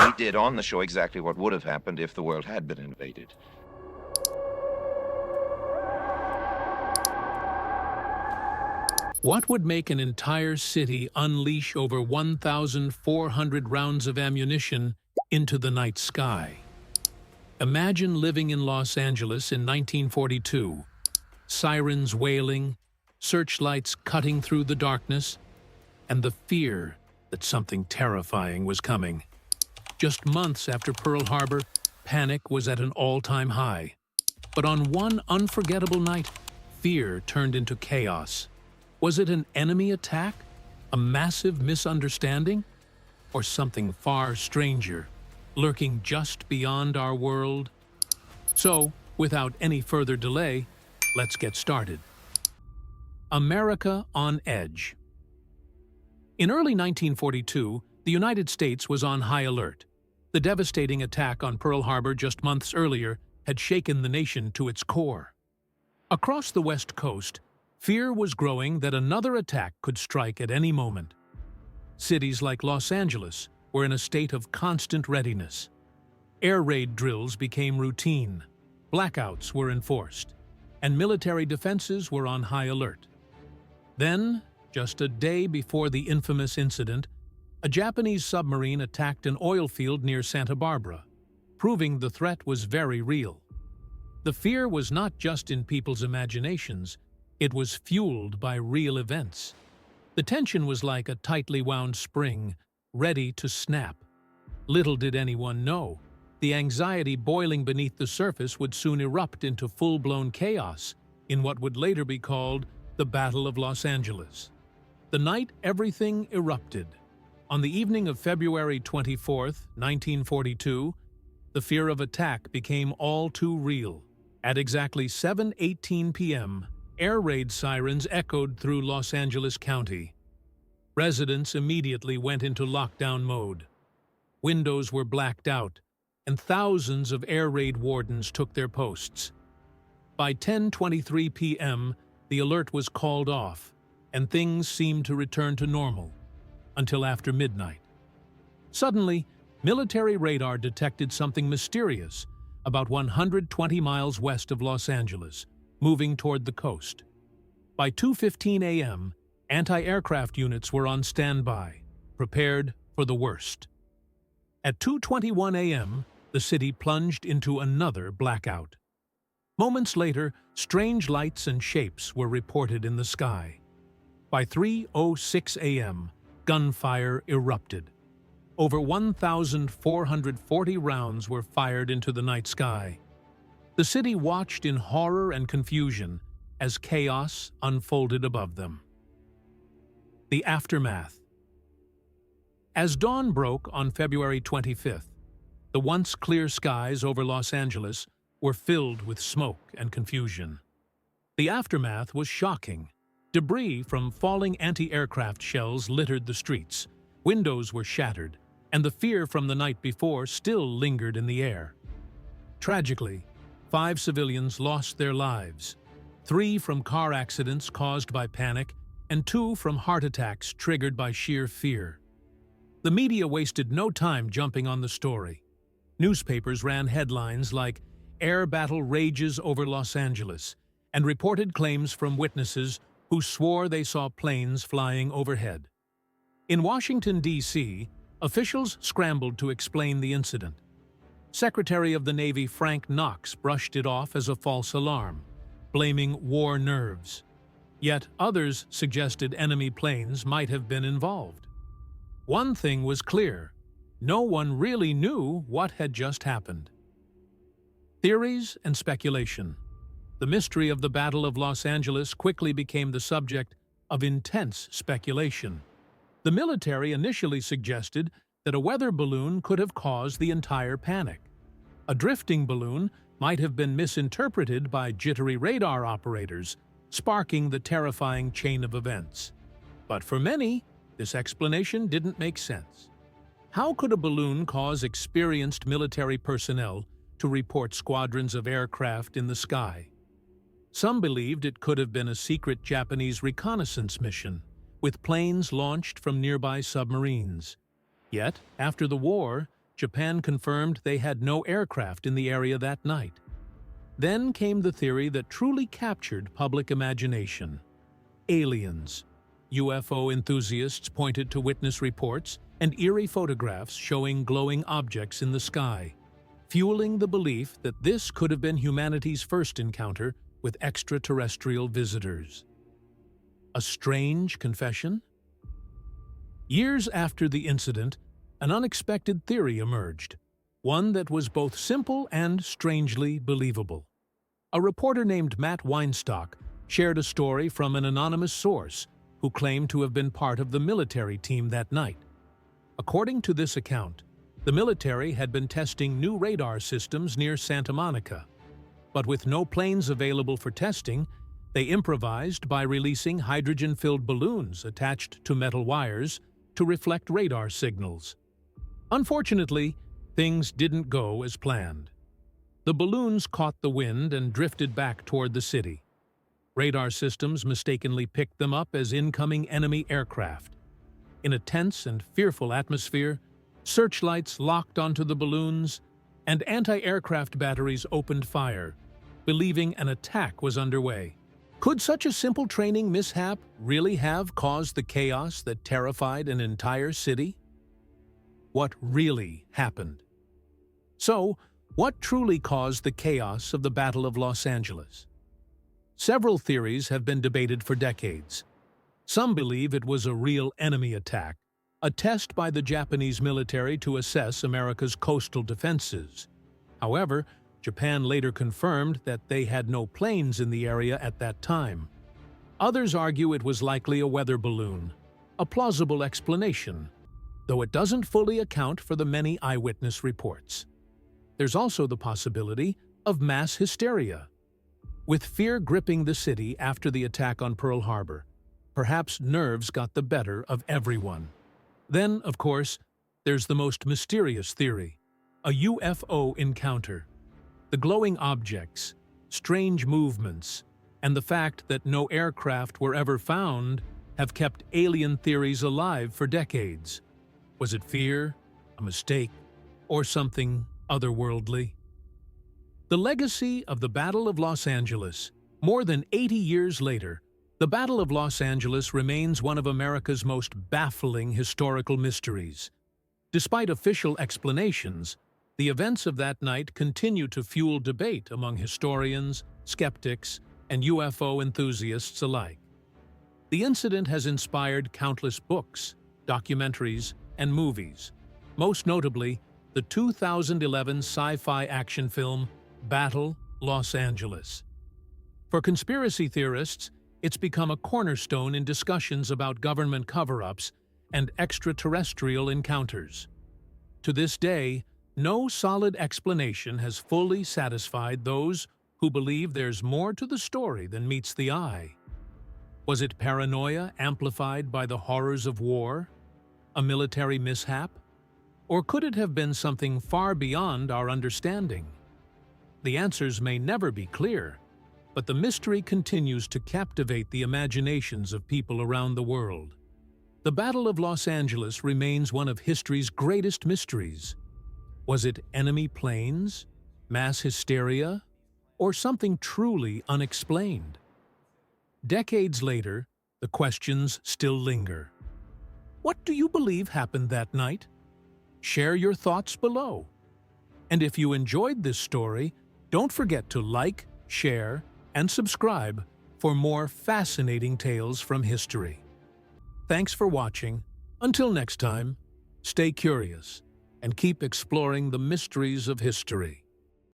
We did on the show exactly what would have happened if the world had been invaded. What would make an entire city unleash over 1,400 rounds of ammunition into the night sky? Imagine living in Los Angeles in 1942. Sirens wailing, searchlights cutting through the darkness, and the fear that something terrifying was coming. Just months after Pearl Harbor, panic was at an all-time high. But on one unforgettable night, fear turned into chaos. Was it an enemy attack, a massive misunderstanding, or something far stranger, lurking just beyond our world? So, without any further delay, let's get started. America on edge. In early 1942, the United States was on high alert. The devastating attack on Pearl Harbor just months earlier had shaken the nation to its core. Across the West Coast, fear was growing that another attack could strike at any moment. Cities like Los Angeles were in a state of constant readiness. Air raid drills became routine, blackouts were enforced, and military defenses were on high alert. Then, just a day before the infamous incident, a Japanese submarine attacked an oil field near Santa Barbara, proving the threat was very real. The fear was not just in people's imaginations, it was fueled by real events. The tension was like a tightly wound spring, ready to snap. Little did anyone know, the anxiety boiling beneath the surface would soon erupt into full-blown chaos in what would later be called the Battle of Los Angeles. The night everything erupted. On the evening of February 24, 1942, the fear of attack became all too real. At exactly 7:18 p.m., air raid sirens echoed through Los Angeles County. Residents immediately went into lockdown mode. Windows were blacked out, and thousands of air raid wardens took their posts. By 10:23 p.m., the alert was called off, and things seemed to return to normal, until after midnight. Suddenly, military radar detected something mysterious about 120 miles west of Los Angeles, moving toward the coast. By 2:15 a.m., anti-aircraft units were on standby, prepared for the worst. At 2:21 a.m., the city plunged into another blackout. Moments later, strange lights and shapes were reported in the sky. By 3:06 a.m., gunfire erupted. Over 1,440 rounds were fired into the night sky. The city watched in horror and confusion as chaos unfolded above them. The aftermath. As dawn broke on February 25th, the once clear skies over Los Angeles were filled with smoke and confusion. The aftermath was shocking. Debris from falling anti-aircraft shells littered the streets, windows were shattered, and the fear from the night before still lingered in the air. Tragically, 5 civilians lost their lives, 3 from car accidents caused by panic, and 2 from heart attacks triggered by sheer fear. The media wasted no time jumping on the story. Newspapers ran headlines like, "Air battle rages over Los Angeles," and reported claims from witnesses who swore they saw planes flying overhead. In Washington, D.C., officials scrambled to explain the incident. Secretary of the Navy Frank Knox brushed it off as a false alarm, blaming war nerves. Yet others suggested enemy planes might have been involved. One thing was clear: no one really knew what had just happened. Theories and speculation. The mystery of the Battle of Los Angeles quickly became the subject of intense speculation. The military initially suggested that a weather balloon could have caused the entire panic. A drifting balloon might have been misinterpreted by jittery radar operators, sparking the terrifying chain of events. But for many, this explanation didn't make sense. How could a balloon cause experienced military personnel to report squadrons of aircraft in the sky? Some believed it could have been a secret Japanese reconnaissance mission, with planes launched from nearby submarines. Yet, after the war, Japan confirmed they had no aircraft in the area that night. Then came the theory that truly captured public imagination: aliens. UFO enthusiasts pointed to witness reports and eerie photographs showing glowing objects in the sky, fueling the belief that this could have been humanity's first encounter with extraterrestrial visitors. A strange confession? Years after the incident, an unexpected theory emerged, one that was both simple and strangely believable. A reporter named Matt Weinstock shared a story from an anonymous source who claimed to have been part of the military team that night. According to this account, the military had been testing new radar systems near Santa Monica. But with no planes available for testing, they improvised by releasing hydrogen-filled balloons attached to metal wires to reflect radar signals. Unfortunately, things didn't go as planned. The balloons caught the wind and drifted back toward the city. Radar systems mistakenly picked them up as incoming enemy aircraft. In a tense and fearful atmosphere, searchlights locked onto the balloons, and anti-aircraft batteries opened fire, believing an attack was underway. Could such a simple training mishap really have caused the chaos that terrified an entire city? What really happened? So, what truly caused the chaos of the Battle of Los Angeles? Several theories have been debated for decades. Some believe it was a real enemy attack, a test by the Japanese military to assess America's coastal defenses. However, Japan later confirmed that they had no planes in the area at that time. Others argue it was likely a weather balloon, a plausible explanation, though it doesn't fully account for the many eyewitness reports. There's also the possibility of mass hysteria. With fear gripping the city after the attack on Pearl Harbor, perhaps nerves got the better of everyone. Then, of course, there's the most mysterious theory: a UFO encounter. The glowing objects, strange movements, and the fact that no aircraft were ever found have kept alien theories alive for decades. Was it fear, a mistake, or something otherworldly? The legacy of the Battle of Los Angeles. More than 80 years later, the Battle of Los Angeles remains one of America's most baffling historical mysteries. Despite official explanations, the events of that night continue to fuel debate among historians, skeptics, and UFO enthusiasts alike. The incident has inspired countless books, documentaries, and movies, most notably the 2011 sci-fi action film Battle Los Angeles. For conspiracy theorists, it's become a cornerstone in discussions about government cover-ups and extraterrestrial encounters. To this day, no solid explanation has fully satisfied those who believe there's more to the story than meets the eye. Was it paranoia amplified by the horrors of war? A military mishap? Or could it have been something far beyond our understanding? The answers may never be clear, but the mystery continues to captivate the imaginations of people around the world. The Battle of Los Angeles remains one of history's greatest mysteries. Was it enemy planes, mass hysteria, or something truly unexplained? Decades later, the questions still linger. What do you believe happened that night? Share your thoughts below. And if you enjoyed this story, don't forget to like, share, and subscribe for more fascinating tales from history. Thanks for watching. Until next time, stay curious and keep exploring the mysteries of history.